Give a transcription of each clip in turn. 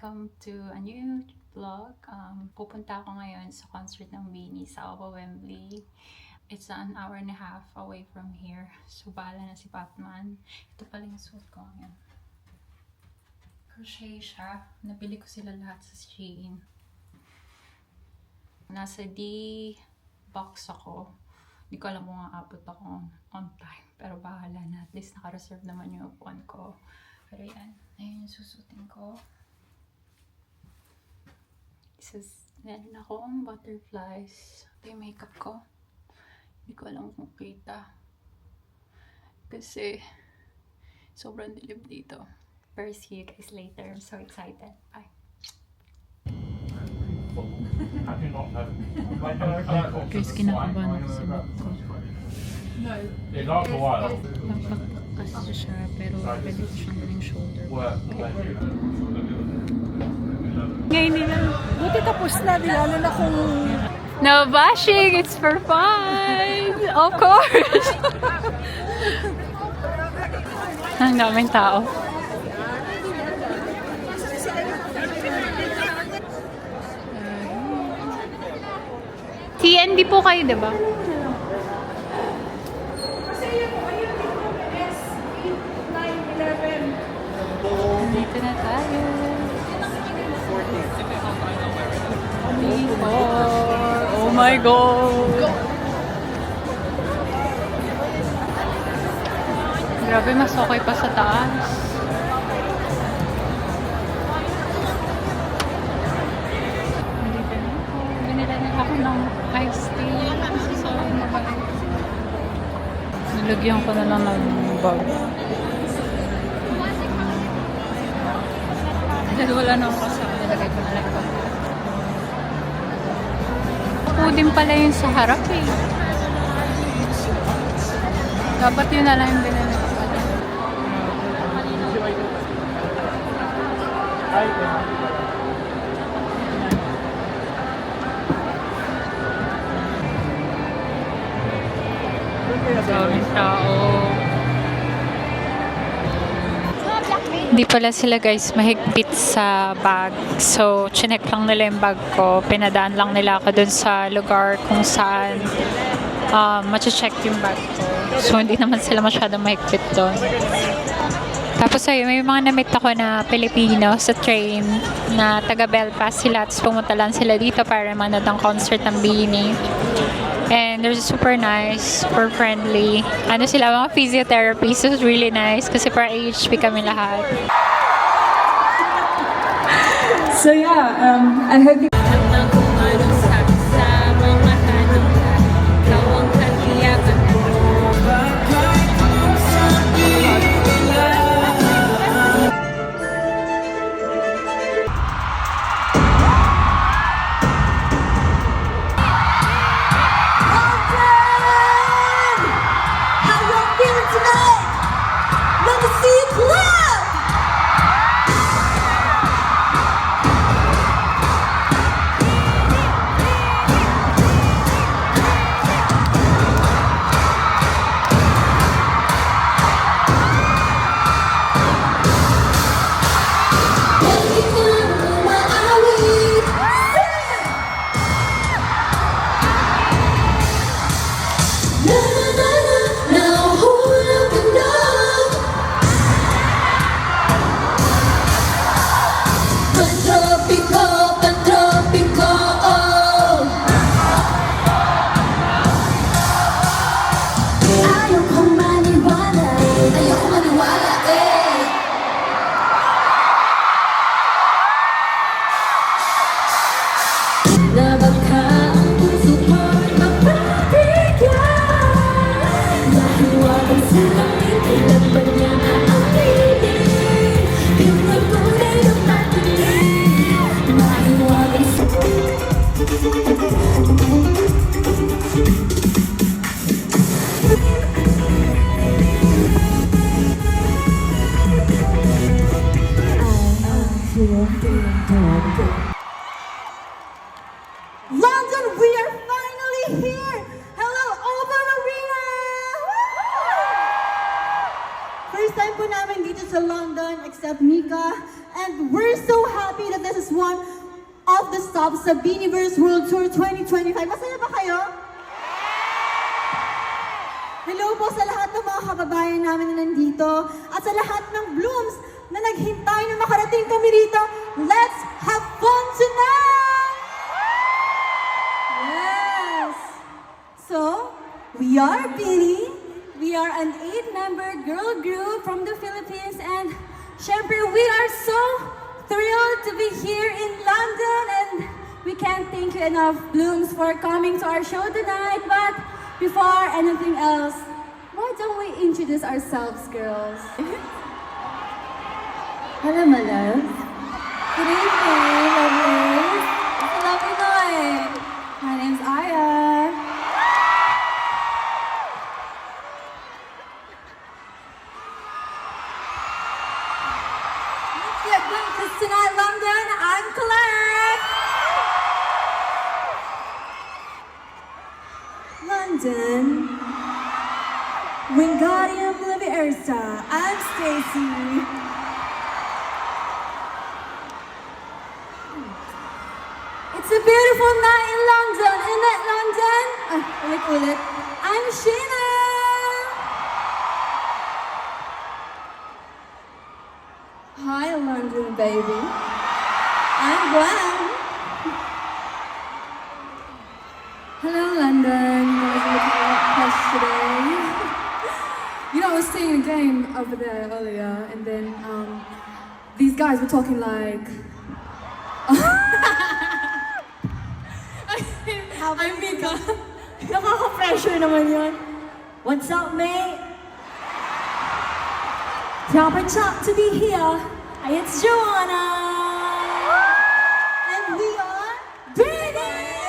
welcome to a new vlog. Pupunta ako ngayon sa concert ng BINI sa Opa Wembley. It's an hour and a half away from here. So, bahala na si Patman. Ito pala yung suit ko ngayon. Crochet siya. Nabili ko sila lahat sa Shein. Nasa D-box ako. Hindi ko alam kung aabot ako on time. Pero bahala na. At least naka-reserve naman yung upuan ko. Pero yan. Ayun yung susutin ko. Meron akong butterflies. Ito yung makeup ko. Hindi ko alam kung kita. Kasi sobrang dilim dito. Pero see you guys later. I'm so excited. Bye. Guys, kinakabahan ako sa bag ko. Napakasi siya, pero pwede ko siyang gawing shoulder. Ngayon nila. Buti tapos na, lalo na kung... No bashing! It's for fun! Of course! Ang daming tao. TND po kayo, diba? Dito na tayo. Oh my God! Grabe, mas okay pa sa taas. Binila na ako ng iced tea. Sobrang mabait. Nilagyan ko na lang ng bag. Dahil wala na akong kasama, nilagay ko na lang bag. Po din pala yun sa harap eh. Dapat yun na lang yung binala ko pala. Daming tao. Hindi pala sila guys mahigpit sa bag. So, chinek lang nila yung bag ko. Pinadaan lang nila ako dun sa lugar kung saan mache-check yung bag ko. So, hindi naman sila masyadong mahigpit dun. Tapos ayun, may mga na-meet ako na Pilipino sa train na taga Belfast sila. Tapos pumunta lang sila dito para manood ng concert ng BINI. And they're super nice, super friendly. Ano sila, mga physiotherapy. So, it's really nice kasi para HP kami lahat. So yeah, I hope you... London, we are finally here! Hello, Opa Arena! Woo! First time po namin dito sa London, except Mika. And we're we're so happy that this is one of the stops sa Beaniverse World Tour 2025. Masaya ba kayo? Hello po sa lahat ng mga kababayan namin na nandito at sa lahat ng Blooms na naghintay na makarating kami rito. Let's have fun tonight! Yes! So, we are Beanie. We are an 8-member girl group from the Philippines and syempre we are so thrilled to be here in London and we can't thank you enough, Blooms, for coming to our show tonight. But before anything else, why don't we introduce ourselves, girls? Hello, my love. Good evening, lovelies. It's a lovely night. My name's Aya. Let's get bunkers tonight, London. I'm Colette. London. Wingardium Leviosa. I'm Stacy. It's a beautiful night in London, isn't it, London? Ulit. I'm Sheena. Hi, London, baby. I'm Gwen. Hello, London. Guys are looking a lot fresh today. You know, I was seeing a game over there earlier, and then these guys were talking like. I'm Mika. Nakaka-pressure naman yun. What's up, mate? Proper top to be here. Hey, it's Joanna. And we are Beanie.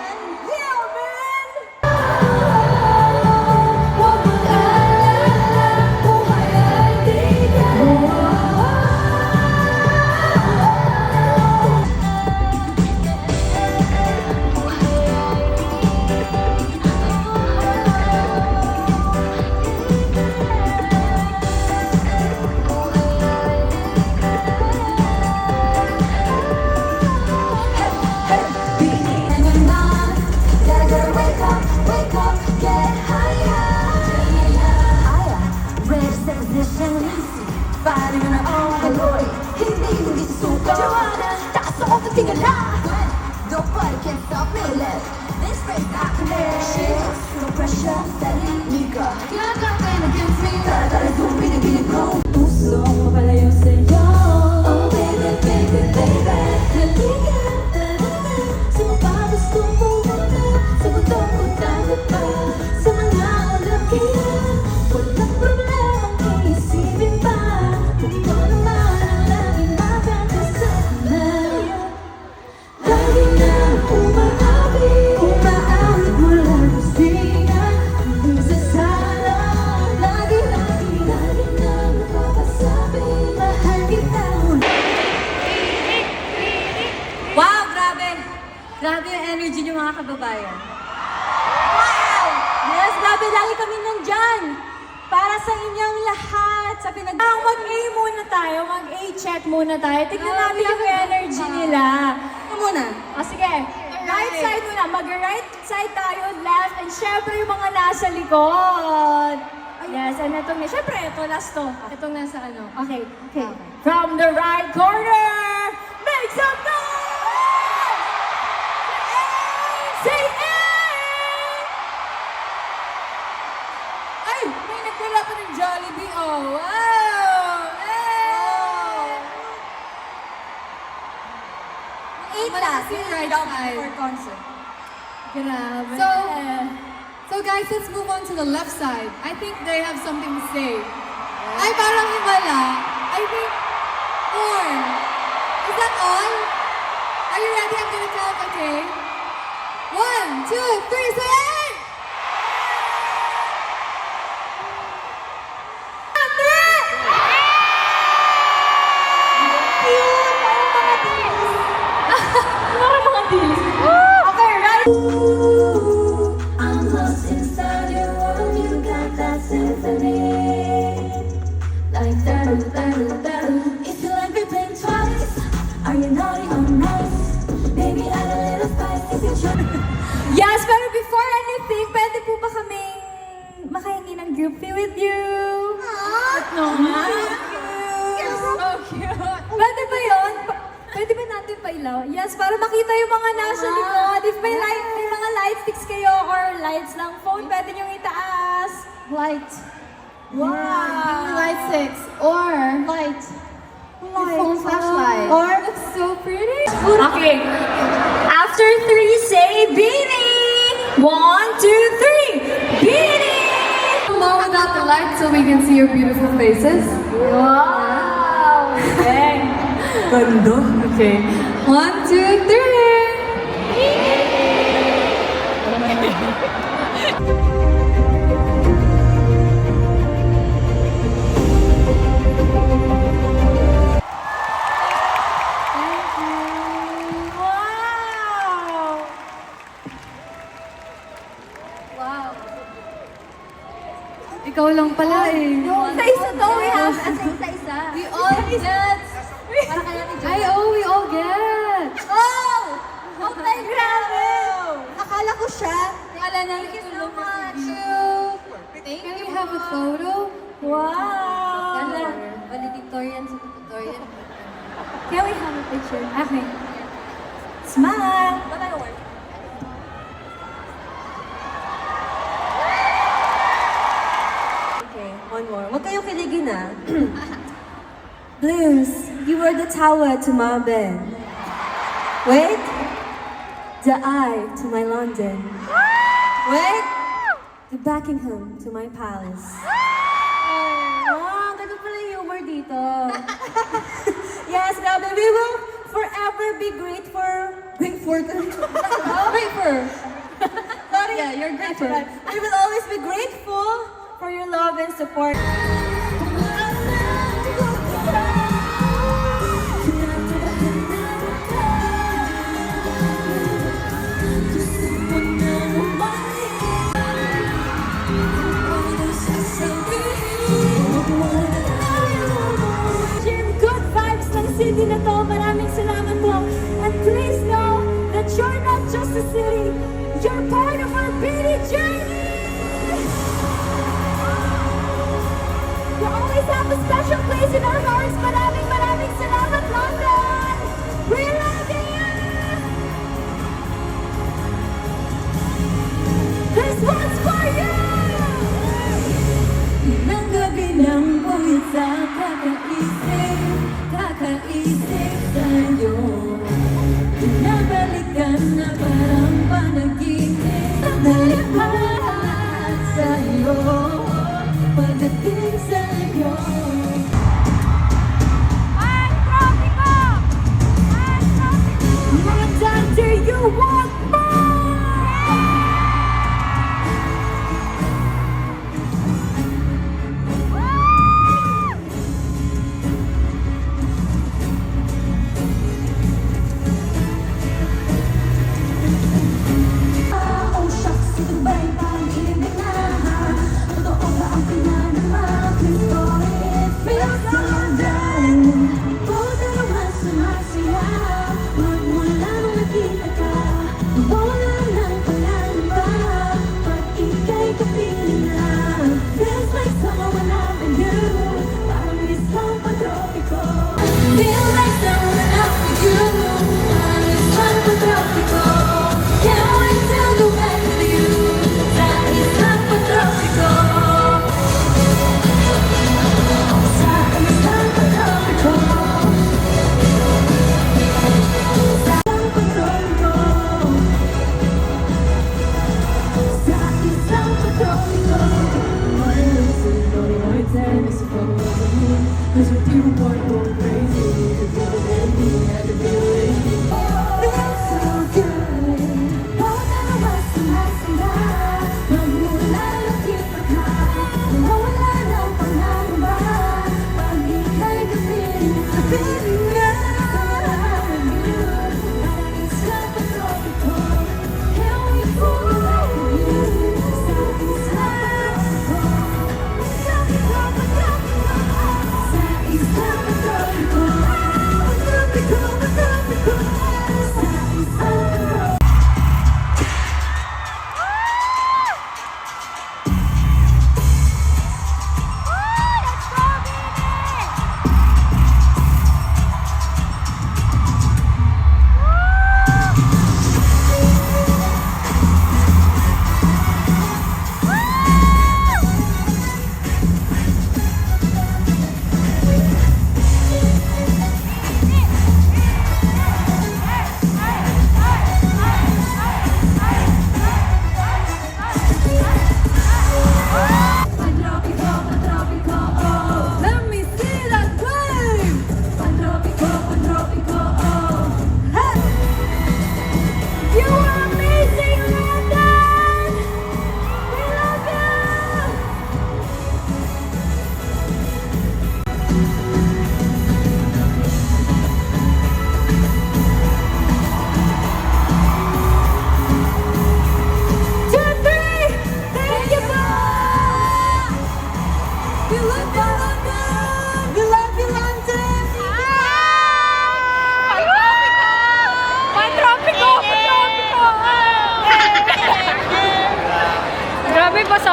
And yeah, man. Fighting on our own glory. Hindi mo isuko. Joanna, takas ako patingala. Nobody can stop me. Let this race I can live. No pressure, steady. Mika, you're nothing against me. Tara, zoom, bini, bloom. Puso mo palayo sa'yo. Oh, baby, baby, baby. Halika, tara. Sa mga gusto mo na. Sa mundo mo tayo pa. Sa mga olakiyan. Walang problemang iisipin pa. Kung ikaw naman ang laging makakasama. Lagi na umaawit mula kusina hanggang sa sala. Lagi na napapasabi, mahal kita. Wow, grabe! Grabe yung energy niyo mga kababayan. Wow! Yes, grabe, lagi kami nandyan. Para sa inyong lahat, sa mag-A muna tayo, mag-A-check muna tayo. Tignan natin yung energy nila. Ito muna. O sige, right side muna. Mag-right side tayo, left, and syempre yung mga nasa likod. Yes, and itong, syempre, ito, last to. Itong nasa ano. Okay. From the right corner, make some noise! Say A! Ay, may nagdala pa ng Jollibee. Oh, wow! Hey! Right side. For concert. Grabe. So guys, let's move on to the left side. I think they have something to say. Ay, parang himala. I think 4. Is that all? Are you ready? I'm gonna count, okay? 1, 2, 3, say it! Okay, right? I'm lost inside your world, you got that symphony. Like that, if you like me playing Are you naughty or nice? Baby, add a little spice if you try. Yes, pero before anything, pwede po ba kaming makahingi ng group fee with you? No, so cute. Pwede ba yun? Pwede ba natin pailaw? Yes, para makita yung mga nasa likod. If may mga light sticks kayo or lights lang phone, pwede nyo itaas. Light. Wow. Light sticks. Or light. Phone flashlight. Or that's so pretty. Okay. After 3, say Beanie! 1, 2, 3, Beanie! More without the light so we can see your beautiful faces. Wow! Okay. Ganda. Okay. 1, 2, 3. Wow. Ikaw lang pala eh. Sa isa to, we have isa-isa. We all get. Para kaya ni Ay, oh, we all get. Oh! Okay, grabe! Akala ko siya. Akala namin Thank you so tulong na much. si you. Can we have a photo? Wow! Ganda. Valedictorian, salutatorian. Can we have a picture? Okay. Smile! Bye-bye, Okay, one more. Huwag kayong kiligin ah. Blues, you were the tower to my bed. Wait, the eye to my London. Wait, the Buckingham to my palace. Ganun pala yung humor dito. Yes, grabe, we will forever be grateful. Grateful. Sorry. Yeah, you're grateful. We will always be grateful for your love and support. Good vibes ng city na to. Maraming salamat po. And please know that you're not just a city. You're part of our beauty journey. You always have a special place in our hearts. Maraming salamat, London. We love you. This one's for you. Nang gabi ng buyat sa kakaisip sa'yo. Pinabalikan na parang panaginip. Nalipat sa'yo. Pagdating sa'yo. Mga doctor, you want more! Oh, shucks, ito ba'y pag-ibig na? Totoo ba ang pinanama? Please go ahead, feel so down. Puta naman sa masaya. Magmula nung nakita ka, wala ng pangamba. Pag ika'y kapiling na, feels like someone loving you. Parang isang patropiko. Feel like someone loving you. Parang isang patropiko. Can't wait till the back with you. Sa isang patropiko. Sa isang patropiko. Sa isang patropiko. Sa isang patropiko. Cause with you, boy, go crazy. If you let me, I could be lazy. Feels so good. Puta naman sa masaya. Magmula nakita ka, wala ng pangamba. Pag ika'y kapiling na. Parang isang patropiko. Can't wait for the light with you. Sa isang patropiko. Sa isang patropiko. Sa isang patropiko. Patropiko, patropiko.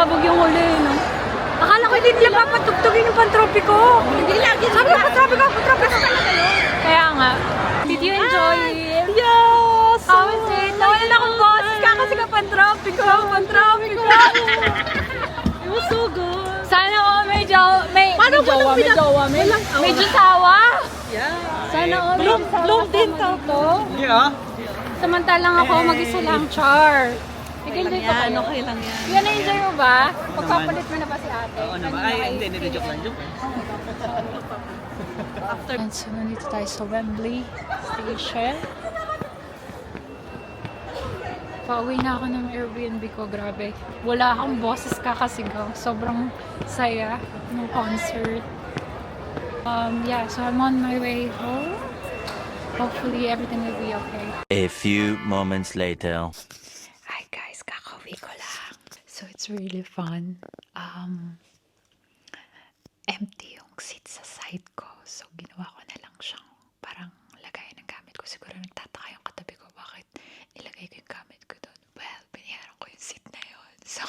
pasabog yung huli, no? Akala ko hindi nila papatugtugin yung pantropi ko. Hindi lagi. Sabi ko, pantropi ko talaga yun. Kaya nga. Did you enjoy it? Yes! How was it? Nawalan akong boses ka kasi ka pantropi ko. It was so good. Sana all may jowa, may jowa. May jowa. Sana all bloom din to. Yeah. Samantalang ako mag-isa lang, Char. Nag-enjoy ka ba? Okay lang yan. Yan, na-enjoy mo ba? Pagpapalit mo na ba si ate? Oo naman. Ay, hindi. Joke lang. And so, nandito tayo sa Wembley Station. Pauwi na ako ng Airbnb ko, grabe. Wala akong boses kakasigaw. Sobrang saya ng concert. Yeah, so I'm on my way home. Hopefully, everything will be okay. A few moments later. Hi guys, kakauwi ko lang. So it's really fun. Empty yung seat sa side ko. So ginawa ko na lang siyang parang lagayan ng gamit ko. Siguro nagtataka yung katabi ko bakit nilagay ko yung gamit ko doon. Well, binayaran ko yung seat na yun. So